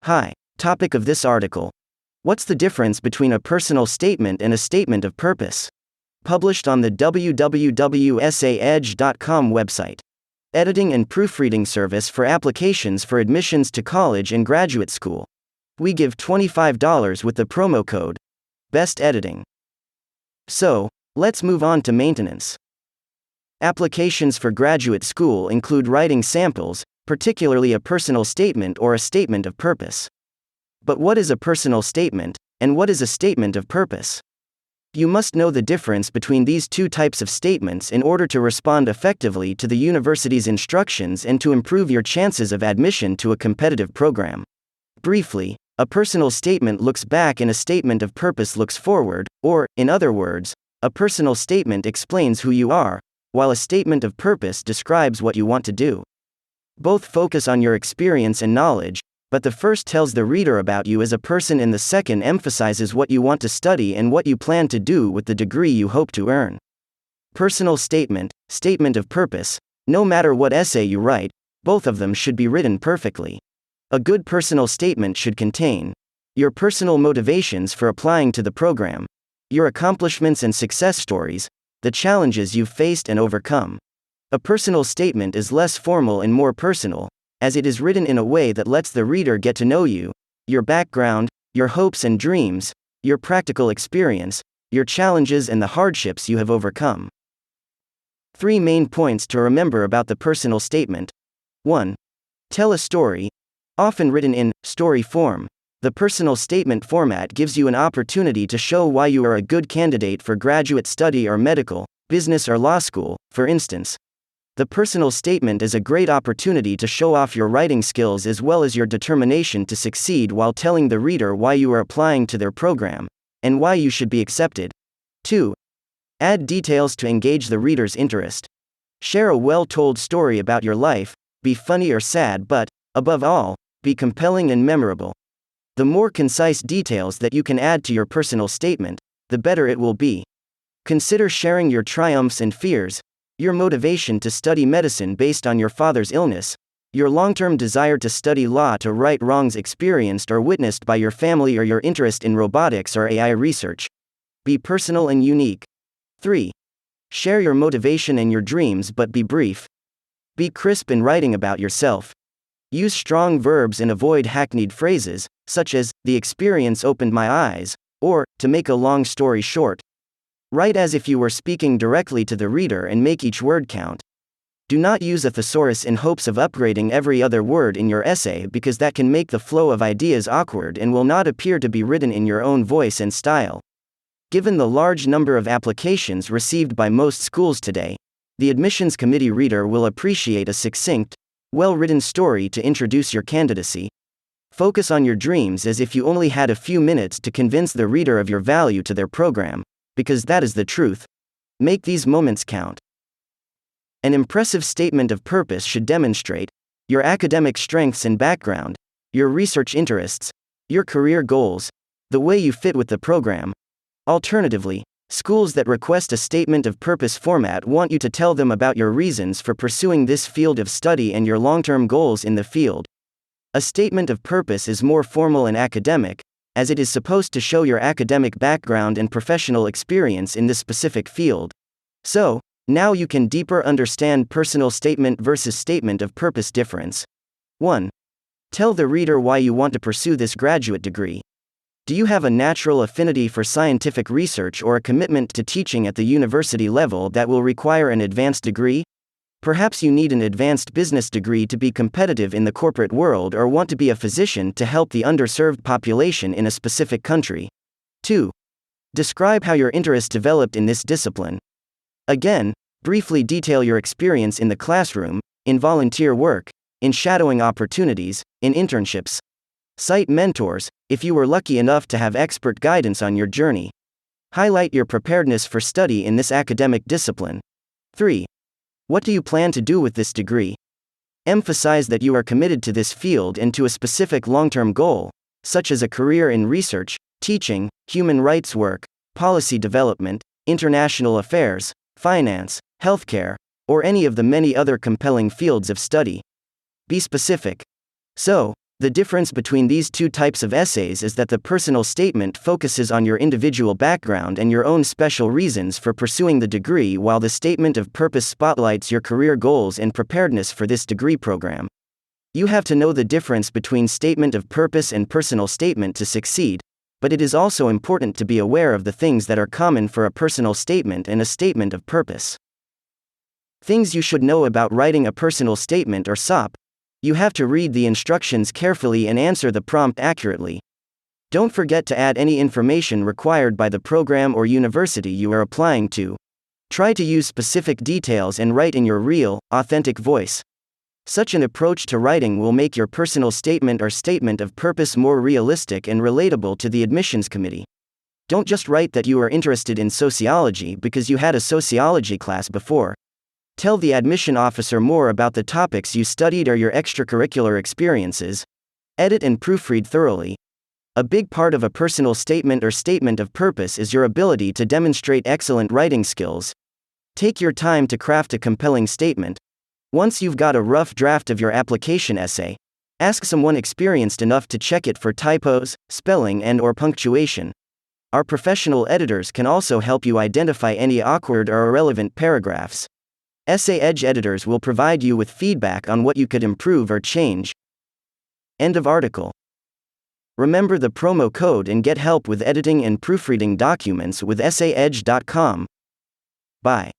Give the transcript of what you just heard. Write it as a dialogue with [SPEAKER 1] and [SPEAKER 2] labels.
[SPEAKER 1] Hi. Topic of this article. What's the difference between a personal statement and a statement of purpose? Published on the www.essaedge.com website. Editing and proofreading service for applications for admissions to college and graduate school. We give $25 with the promo code Best Editing. So, let's move on to maintenance. Applications for graduate school include writing samples, particularly a personal statement or a statement of purpose. But what is a personal statement, and what is a statement of purpose? You must know the difference between these two types of statements in order to respond effectively to the university's instructions and to improve your chances of admission to a competitive program. Briefly, a personal statement looks back and a statement of purpose looks forward, or, in other words, a personal statement explains who you are, while a statement of purpose describes what you want to do. Both focus on your experience and knowledge, but the first tells the reader about you as a person and the second emphasizes what you want to study and what you plan to do with the degree you hope to earn. Personal statement, statement of purpose, no matter what essay you write, both of them should be written perfectly. A good personal statement should contain your personal motivations for applying to the program, your accomplishments and success stories, the challenges you've faced and overcome. A personal statement is less formal and more personal, as it is written in a way that lets the reader get to know you, your background, your hopes and dreams, your practical experience, your challenges and the hardships you have overcome. 3 main points to remember about the personal statement. 1. Tell a story. Often written in story form, the personal statement format gives you an opportunity to show why you are a good candidate for graduate study or medical, business or law school, for instance. The personal statement is a great opportunity to show off your writing skills as well as your determination to succeed while telling the reader why you are applying to their program, and why you should be accepted. 2. Add details to engage the reader's interest. Share a well-told story about your life, be funny or sad but, above all, be compelling and memorable. The more concise details that you can add to your personal statement, the better it will be. Consider sharing your triumphs and fears, your motivation to study medicine based on your father's illness, your long-term desire to study law to right wrongs experienced or witnessed by your family, or your interest in robotics or AI research. Be personal and unique. 3. Share your motivation and your dreams but be brief. Be crisp in writing about yourself. Use strong verbs and avoid hackneyed phrases, such as, "the experience opened my eyes," or, "to make a long story short." Write as if you were speaking directly to the reader and make each word count. Do not use a thesaurus in hopes of upgrading every other word in your essay, because that can make the flow of ideas awkward and will not appear to be written in your own voice and style. Given the large number of applications received by most schools today, the admissions committee reader will appreciate a succinct, well-written story to introduce your candidacy. Focus on your dreams as if you only had a few minutes to convince the reader of your value to their program, because that is the truth. Make these moments count. An impressive statement of purpose should demonstrate your academic strengths and background, your research interests, your career goals, the way you fit with the program. Alternatively, schools that request a statement of purpose format want you to tell them about your reasons for pursuing this field of study and your long-term goals in the field. A statement of purpose is more formal and academic, as it is supposed to show your academic background and professional experience in this specific field. So, now you can deeper understand personal statement versus statement of purpose difference. 1. Tell the reader why you want to pursue this graduate degree. Do you have a natural affinity for scientific research or a commitment to teaching at the university level that will require an advanced degree? Perhaps you need an advanced business degree to be competitive in the corporate world, or want to be a physician to help the underserved population in a specific country. 2. Describe how your interest developed in this discipline. Again, briefly detail your experience in the classroom, in volunteer work, in shadowing opportunities, in internships. Cite mentors, if you were lucky enough to have expert guidance on your journey. Highlight your preparedness for study in this academic discipline. 3. What do you plan to do with this degree? Emphasize that you are committed to this field and to a specific long-term goal, such as a career in research, teaching, human rights work, policy development, international affairs, finance, healthcare, or any of the many other compelling fields of study. Be specific. So, The difference between these two types of essays is that the personal statement focuses on your individual background and your own special reasons for pursuing the degree, while the statement of purpose spotlights your career goals and preparedness for this degree program. You have to know the difference between statement of purpose and personal statement to succeed, but it is also important to be aware of the things that are common for a personal statement and a statement of purpose. Things you should know about writing a personal statement or SOP. You have to read the instructions carefully and answer the prompt accurately. Don't forget to add any information required by the program or university you are applying to. Try to use specific details and write in your real, authentic voice. Such an approach to writing will make your personal statement or statement of purpose more realistic and relatable to the admissions committee. Don't just write that you are interested in sociology because you had a sociology class before. Tell the admission officer more about the topics you studied or your extracurricular experiences. Edit and proofread thoroughly. A big part of a personal statement or statement of purpose is your ability to demonstrate excellent writing skills. Take your time to craft a compelling statement. Once you've got a rough draft of your application essay, ask someone experienced enough to check it for typos, spelling, and/or punctuation. Our professional editors can also help you identify any awkward or irrelevant paragraphs. Essay Edge editors will provide you with feedback on what you could improve or change. End of article. Remember the promo code and get help with editing and proofreading documents with essayedge.com. Bye.